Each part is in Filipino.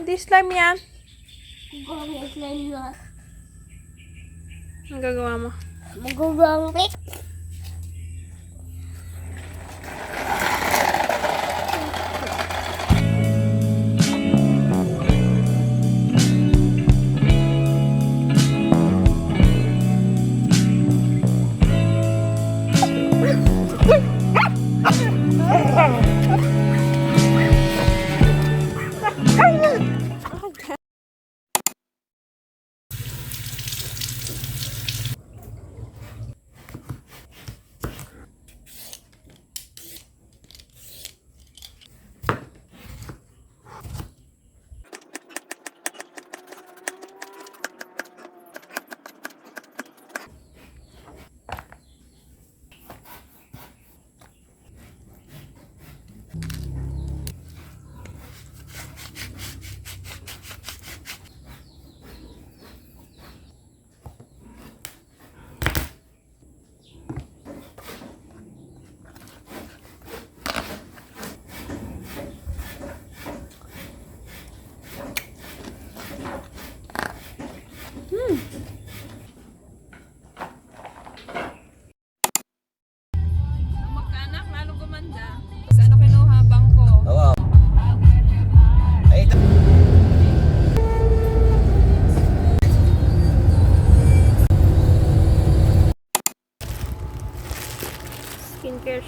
Anti-slime yan. Gawang slime na. Ang gagawa mo? Magawang Magkaanak, lalo gumanda. Sa ano kinuha? Bangko. Oo. Ay, ito. Skincare.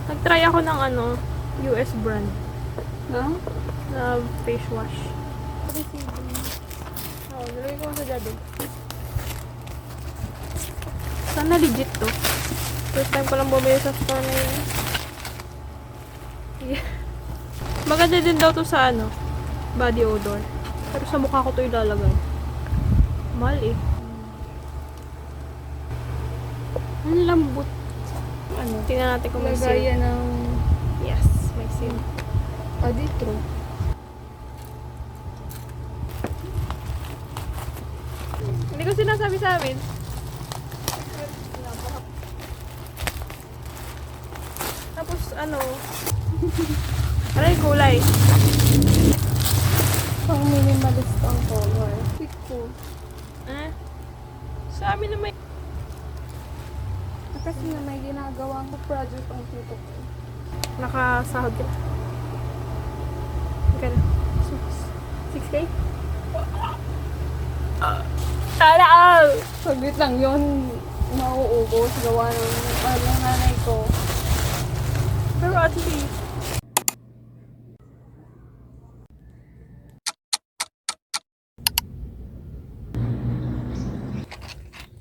Nag-try ako ng ano, US brand. no? Na face wash. Oo, nilagay ko sa dado. Sana legit to. First time ko lang bumili sa store na yun. Yeah. Maganda din daw to sa ano, body odor. Pero sa mukha ko to ilalagay. Mahal eh. Ang lambot. Ano? Tingnan natin kung may seal. Lagaya ng Yes, may seal. aditro. Hindi ko sinasabi sa amin. Tapos ano, aray kulay. Pang minimalist ang color. Piko. Sa amin na may... Kasi na may ginagawang project ang tito ko. Nakasahod ka. Magkano? 6K? Sana all! Saglit lang yun. Mauubos. Gawa ng nanay ko. Pero at least,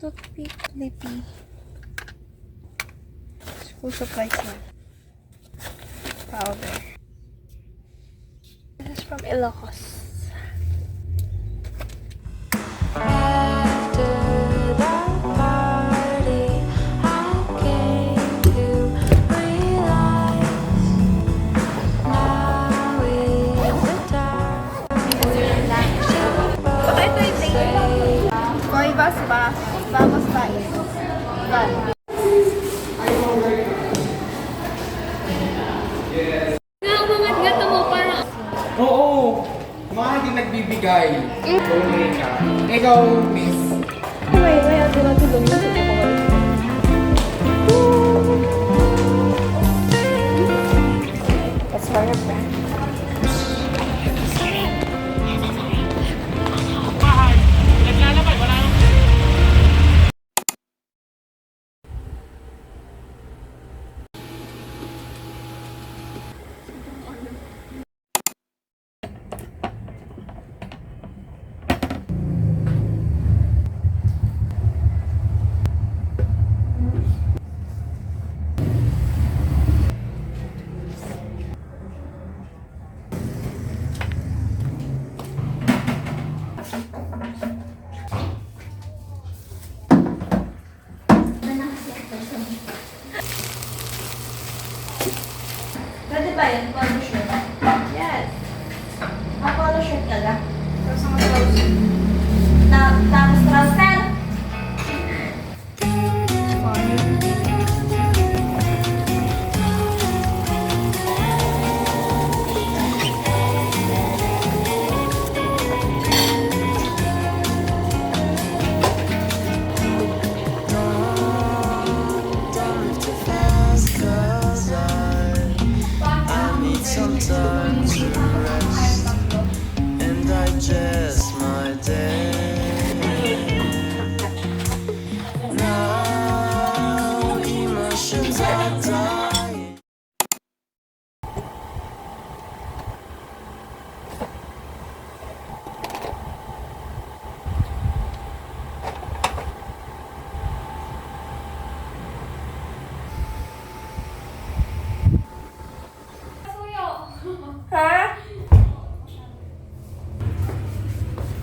Toothpick Lippy. Full supplies na. Powder. this is from Ilocos. After that party, I came to realize now is the time. Koi bas ba? Vamos tayo. Umangat gato mo para Oo. Mga hindi nagbibigay. Tulungan ka. Ikaw, miss. may ate na tulong yun sa toko. That's for your friend. Pwede ba yun? Polo shirt? Yes. Polo shirt ka lang? Tapos ang trouser. Tapos trouser?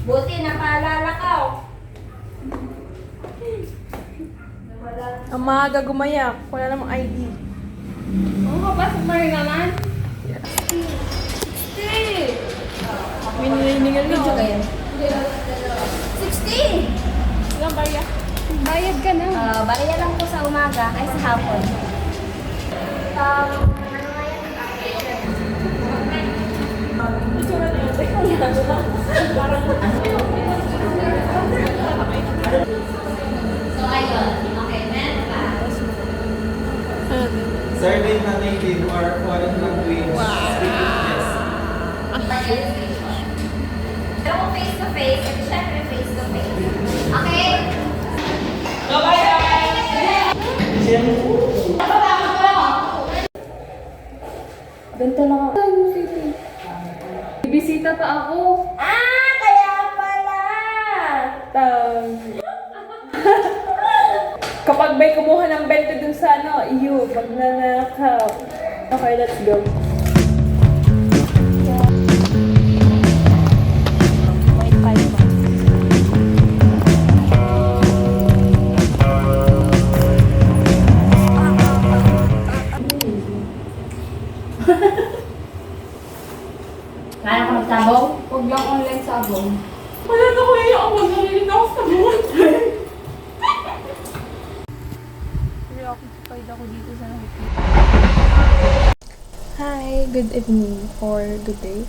Buti napaalala ka, oh. Ang maaga gumayak. Wala namang ID. Oo, kapasok mo rin naman. May niliningal na. Video kayo. 16! Ilang barya? Bayad ka na. Barya lang po sa umaga ay sa hapon. So ayun, okay, meron pa. Survey na native or foreign language speaking test. Pero kung face to face, ito syempre face to face. Okay? Benta na ka. Bibisita pa ako. Ah, kaya pala! Kapag may kumuha ng 20 dun sa ano, iyo, magnanakaw. Okay, let's go. Kaya ko magsabong? Huwag lang online sabong. Wala na ko yung ako. Narinig ako sa buwan. Preoccupied ako dito sa Hi, good evening or good day.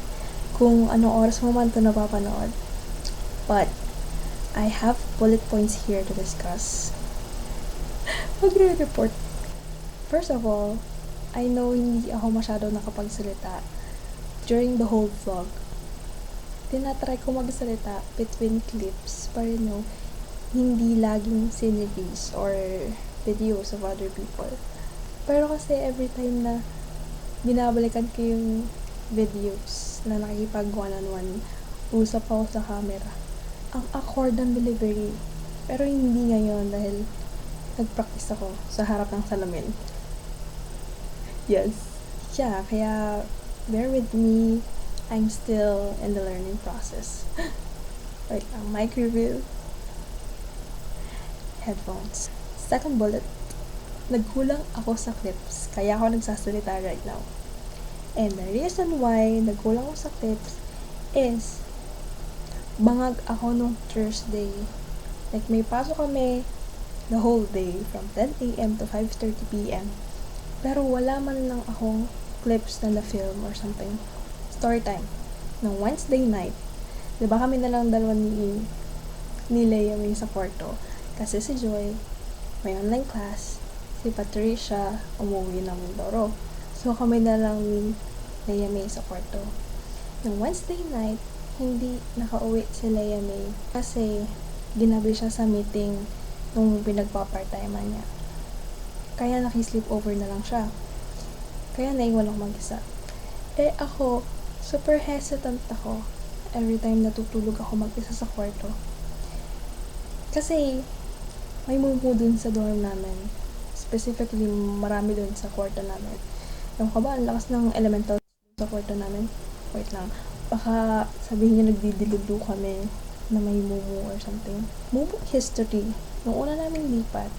Kung anong oras mo man ito napapanood. But, I have bullet points here to discuss. Magre-report. First of all, I know hindi ako masyado nakapagsalita during the whole vlog. Tinatry ko magsalita between clips para hindi laging sceneries or videos of other people. Pero kasi every time na binabalikan ko yung videos na nakikipag one-on-one, usap ako sa camera. Ang awkward ng delivery. Pero hindi ngayon dahil nag-practice ako sa harap ng salamin. Yes. Yeah, kaya bear with me. I'm still in the learning process. Wait, mic review. Headphones. Second bullet. Nagkulang ako sa clips, kaya ako nagsasalita right now. And the reason why nagkulang ako sa clips is bangag ako nung Thursday. Like, may pasok kami the whole day from 10 a.m. to 5:30 p.m. Pero wala man lang akong clips na na-film or something. Story time. Nung Wednesday night, diba kami na lang dalawa ni Leia may sa kwarto. Kasi si Joy, may online class. Si Patricia, umuwi ng Mindoro. So kami na lang ni Leia May sa kwarto. Nung Wednesday night, hindi nakauwi si Leia May kasi ginabi siya sa meeting nung pinagpa-part-timean niya. Kaya nakisleep over na lang siya. Kaya naiwan ako mag-isa. Eh ako, super hesitant ako every time natutulog ako mag-isa sa kwarto. Kasi may mumu dun sa dorm namin. Specifically, marami dun sa kwarto namin. Yung ba, ang lakas ng elemental sa kwarto namin. Wait lang. Baka sabihin niya nagdidilulu kami na may mumu or something. Mumu history. Nung una namin lipat,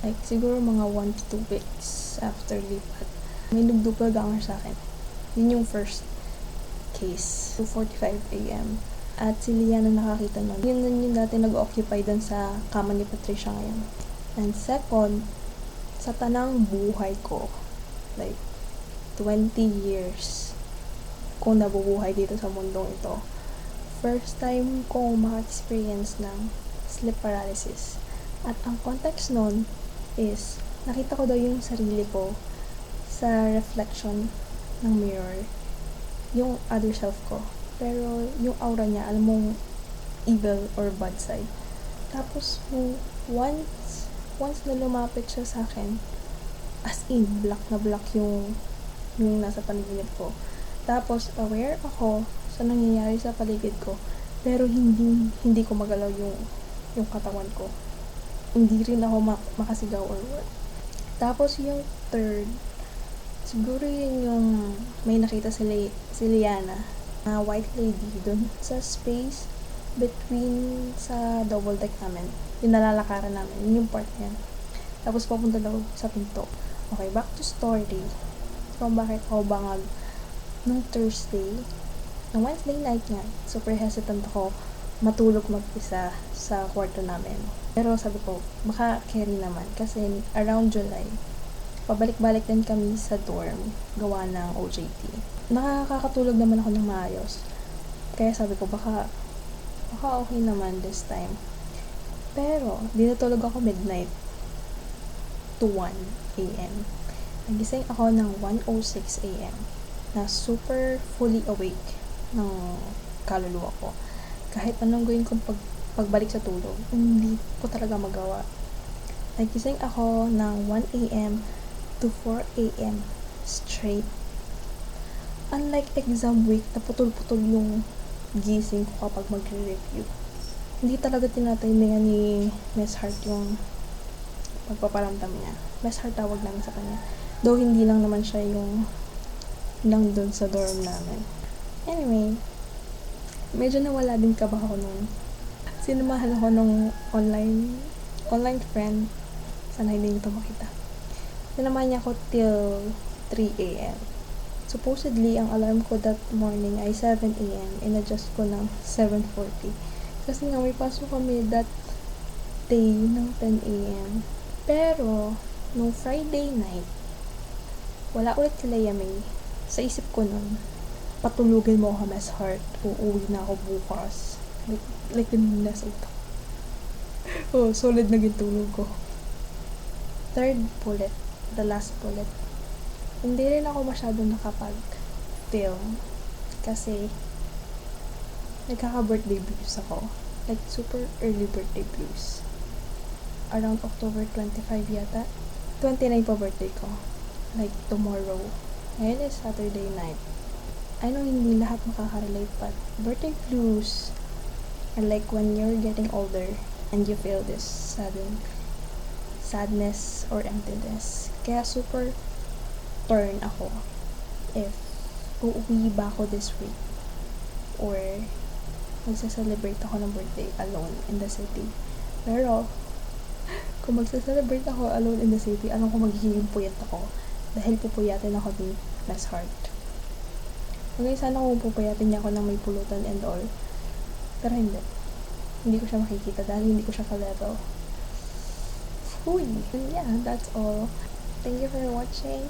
like siguro mga 1 to 2 weeks after lipat, may nagdoppelganger sa akin. Yun yung first case. 2:45 a.m. At si Liana nakakita nun. Yun yung dati nag-occupy dun sa kama ni Patricia ngayon. And second, sa tanang buhay ko, like 20 years kung nabubuhay dito sa mundong ito, first time ko maka-experience ng sleep paralysis. At ang context nun is, nakita ko daw yung sarili ko sa reflection ng mirror, yung other self ko. Pero yung aura niya, alam mong evil or bad side. Tapos, once na lumapit siya sa akin, as in, black na black yung nasa paligid ko. Tapos, aware ako sa nangyayari sa paligid ko. Pero hindi ko magalaw yung katawan ko. Hindi rin ako makasigaw or what. Tapos, yung third, siguro yun yung may nakita si Liana, na white lady dun sa space between sa double deck namin, yung nalalakaran namin, yun yung part niya. Tapos papunta daw sa pinto. Okay, back to story. Kung bakit ako bangag nung Thursday, nung Wednesday night nga, super hesitant ako matulog mag-isa sa kwarto namin. Pero sabi ko, baka carry naman. Kasi around July, pabalik-balik din kami sa dorm, gawa ng OJT. Nakakatulog naman ako ng maayos. Kaya sabi ko, baka okay naman this time. Pero, di natulog ako midnight to 1 a.m. Nagising ako ng 1:06 a.m. na super fully awake ng kaluluwa ko. Kahit anong gawin kong pagbalik sa tulog, hindi ko talaga magawa. Nagising ako ng 1 a.m. to 4 a.m. straight. Unlike exam week, na putol-putol yung gising ko kapag magre-review. Hindi talaga tinatimingan ni Miss Hart yung pagpaparamdam niya. Miss Hart tawag namin sa kanya. Though hindi lang naman siya yung lang doon sa dorm namin. Anyway, medyo nawala din kaba ako nung sinamahan ako nung online friend. Sana hindi nito makita. Sinamahan niya ako till 3 a.m. Supposedly, ang alarm ko that morning ay 7 a.m. In-adjust ko ng 7:40. Kasi nga may pasok kami that day ng 10 a.m. Pero, nung Friday night, wala ulit sila Yamay. Sa isip ko nun, patulugin mo ako, Miss Hart. Uuwi na ako bukas. Like nasa ito. Oh, solid na gitulog ko. Third bullet. The last bullet. Hindi rin ako masyadong nakapag-film. Kasi, nagkaka-birthday blues ako. Like, super early birthday blues. Around October 25 yata. 29 pa birthday ko. Like, tomorrow. Ngayon is Saturday night. I know hindi lahat makaka-relate, but birthday blues are like when you're getting older and you feel this sudden sadness or emptiness. Kaya super turn ako if uuwi ba ako this week or magsa-celebrate ako ng birthday alone in the city. Pero kung magsa-celebrate ako alone in the city, alam ko magiging puyat ako dahil pupuyatin ako ni Miss Hart. Hanggang sana kung pupuyatin niya ako ng may pulutan and all, pero hindi ko siya makikita dahil hindi ko siya ka-level. Uy, yeah, that's all. Thank you for watching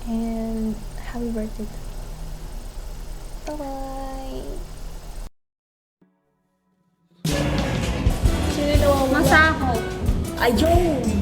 and happy birthday. Bye-bye! Sino nawawa? Masako. Ayun!